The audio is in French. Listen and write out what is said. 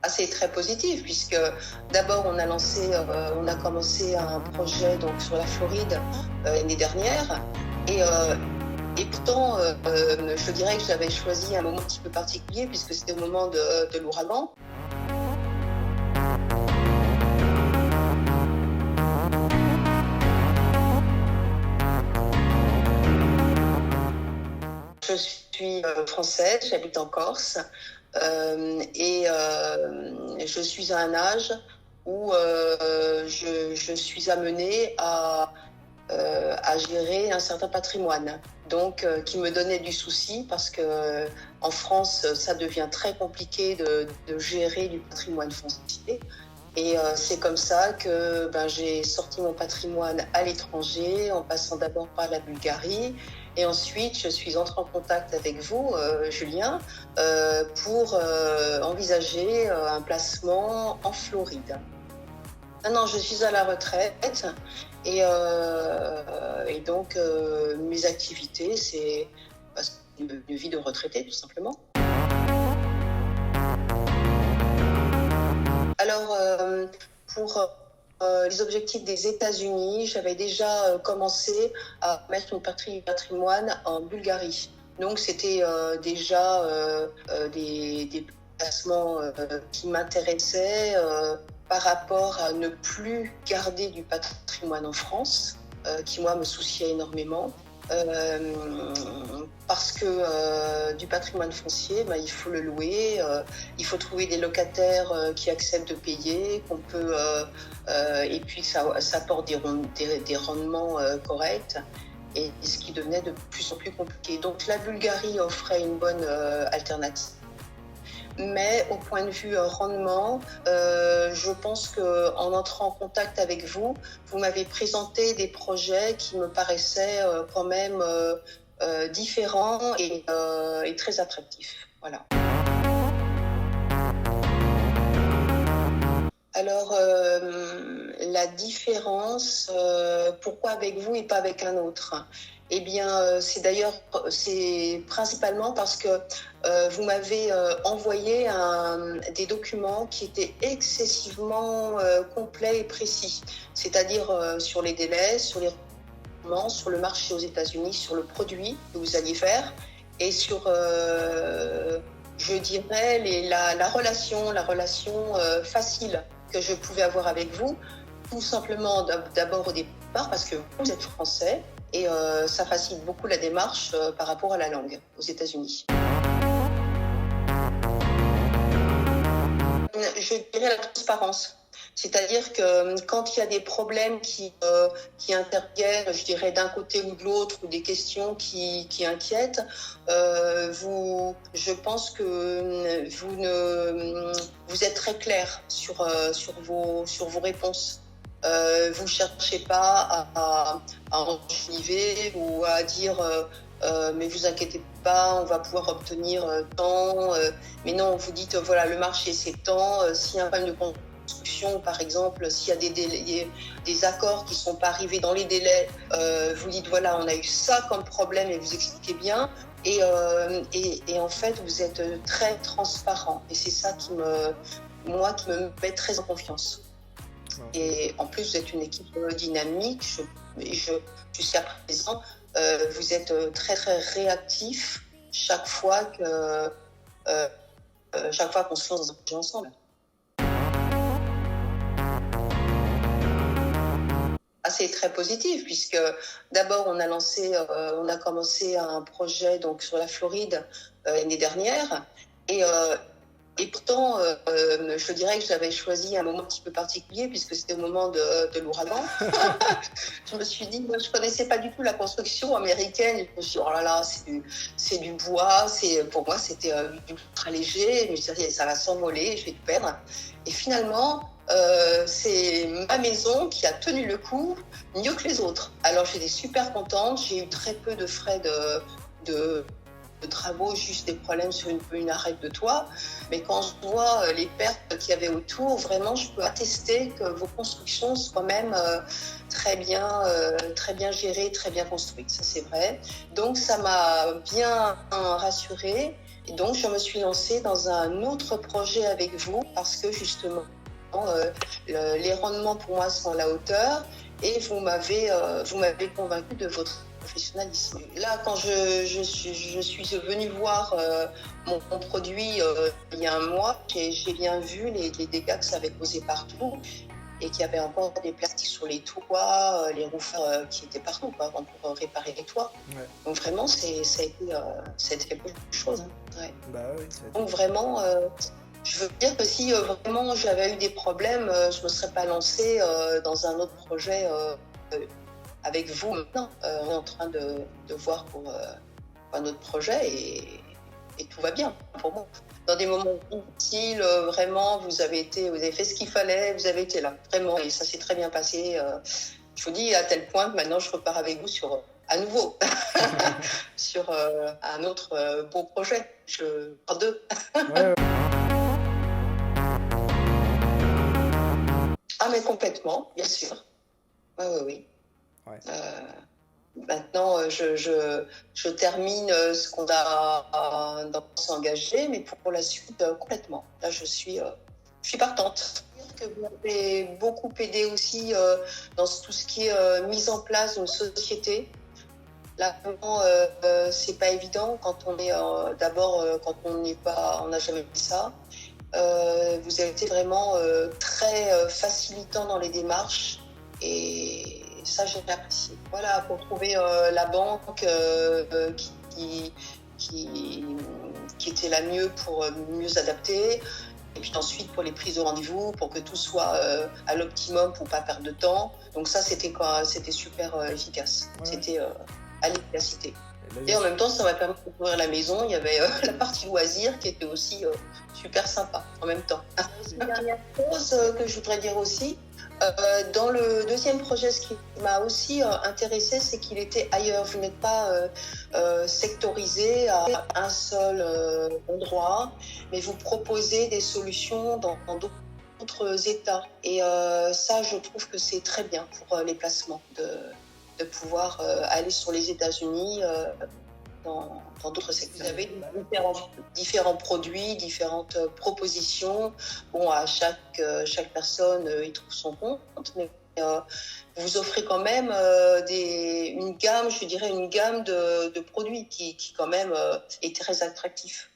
C'est très positif puisque d'abord on a commencé un projet donc sur la Floride l'année dernière et pourtant je dirais que j'avais choisi un moment un petit peu particulier puisque c'était au moment de l'ouragan. Je suis française, j'habite en Corse et je suis à un âge où je suis amenée à gérer un certain patrimoine, donc qui me donnait du souci parce que en France, ça devient très compliqué de gérer du patrimoine foncier. Et c'est comme ça que j'ai sorti mon patrimoine à l'étranger, en passant d'abord par la Bulgarie. Et ensuite, je suis entrée en contact avec vous, Julien, pour envisager un placement en Floride. Maintenant, je suis à la retraite et donc mes activités, c'est une vie de retraité, tout simplement. Alors, pour les objectifs des États-Unis, j'avais déjà commencé à mettre mon patrimoine en Bulgarie. Donc, c'était déjà des placements qui m'intéressaient par rapport à ne plus garder du patrimoine en France, qui, moi, me souciait énormément. Parce que du patrimoine foncier, il faut le louer, il faut trouver des locataires qui acceptent de payer, qu'on peut et puis ça apporte des rendements corrects, et ce qui devenait de plus en plus compliqué. Donc la Bulgarie offrait une bonne alternative. Mais au point de vue rendement, je pense qu'en entrant en contact avec vous, vous m'avez présenté des projets qui me paraissaient quand même différents et très attractifs. Voilà. Alors, la différence, pourquoi avec vous et pas avec un autre ? Eh bien, c'est principalement parce que vous m'avez envoyé des documents qui étaient excessivement complets et précis, c'est-à-dire sur les délais, sur les rendements, sur le marché aux États-Unis, sur le produit que vous alliez faire et sur, je dirais, la relation facile que je pouvais avoir avec vous, tout simplement d'abord au départ parce que vous êtes français et ça facilite beaucoup la démarche par rapport à la langue aux États-Unis. Je dirais la transparence. C'est-à-dire que quand il y a des problèmes qui interviennent, je dirais d'un côté ou de l'autre, ou des questions qui inquiètent, je pense que vous êtes très clair sur vos réponses. Vous ne cherchez pas à enjoliver ou à dire mais vous inquiétez pas, on va pouvoir obtenir tant. Mais non, vous dites voilà, le marché c'est tant. S'il y a un problème de construction, par exemple, s'il y a des accords qui ne sont pas arrivés dans les délais, vous dites voilà, on a eu ça comme problème et vous expliquez bien. Et en fait, vous êtes très transparent. Et c'est ça qui me met très en confiance. Et en plus, vous êtes une équipe dynamique. Jusqu'à présent, vous êtes très très réactif chaque fois qu'on se lance dans un projet ensemble. C'est très positif puisque d'abord on a commencé un projet donc sur la Floride l'année dernière et pourtant, je dirais que j'avais choisi un moment un petit peu particulier puisque c'était au moment de l'ouragan. Je me suis dit, moi, je connaissais pas du tout la construction américaine. Je me suis dit, oh là là, c'est du bois. Pour moi, c'était ultra léger. Je me suis dit, ça va s'envoler, je vais tout perdre. Et finalement, c'est ma maison qui a tenu le coup mieux que les autres. Alors, j'étais super contente. J'ai eu très peu de frais de travaux, juste des problèmes sur une arête de toit. Mais quand je vois les pertes qu'il y avait autour, vraiment, je peux attester que vos constructions soient même très bien gérées, très bien construites. Ça, c'est vrai. Donc, ça m'a bien rassurée. Et donc, je me suis lancée dans un autre projet avec vous parce que justement, les rendements pour moi sont à la hauteur et vous m'avez convaincu de votre professionnalisme. Là, quand je suis venue voir mon produit il y a un mois, j'ai bien vu les dégâts que ça avait causé partout et qu'il y avait encore des plastiques sur les toits, les roofers qui étaient partout pour réparer les toits. Ouais. Donc vraiment, ça a été quelque chose. Hein. Ouais. Bah oui, donc vraiment, je veux dire que si vraiment j'avais eu des problèmes, je ne me serais pas lancée dans un autre projet avec vous maintenant. On est en train de voir pour un autre projet et tout va bien pour moi. Dans des moments difficiles, vraiment, vous avez fait ce qu'il fallait, vous avez été là, vraiment, et ça s'est très bien passé. Je vous dis à tel point que maintenant je repars avec vous à nouveau sur un autre beau projet. En deux. Ouais. Ah mais complètement, bien sûr. Oui. Ouais. Maintenant, je termine ce qu'on a s'engager, mais pour la suite, complètement. Là, je suis partante. Que vous m'avez beaucoup aidé aussi dans tout ce qui est mise en place d'une société. Là, vraiment, c'est pas évident quand on est d'abord quand on n'a jamais fait ça. Vous avez été vraiment très facilitant dans les démarches et ça, j'ai apprécié. Voilà, pour trouver la banque qui était la mieux pour mieux adapter. Et puis ensuite, pour les prises de rendez-vous, pour que tout soit à l'optimum, pour ne pas perdre de temps. Donc ça, c'était super efficace. Ouais. C'était à l'efficacité. Et en même temps, ça m'a permis de découvrir la maison. Il y avait la partie loisirs qui était aussi super sympa en même temps. Une dernière chose que je voudrais dire aussi, dans le deuxième projet, ce qui m'a aussi intéressé, c'est qu'il était ailleurs. Vous n'êtes pas sectorisé à un seul endroit, mais vous proposez des solutions dans d'autres États. Et ça, je trouve que c'est très bien pour les placements de pouvoir aller sur les États-Unis dans d'autres secteurs. Vous avez différents produits, différentes propositions. Bon, à chaque personne, il trouve son compte, mais vous offrez quand même une gamme de produits qui quand même est très attractif.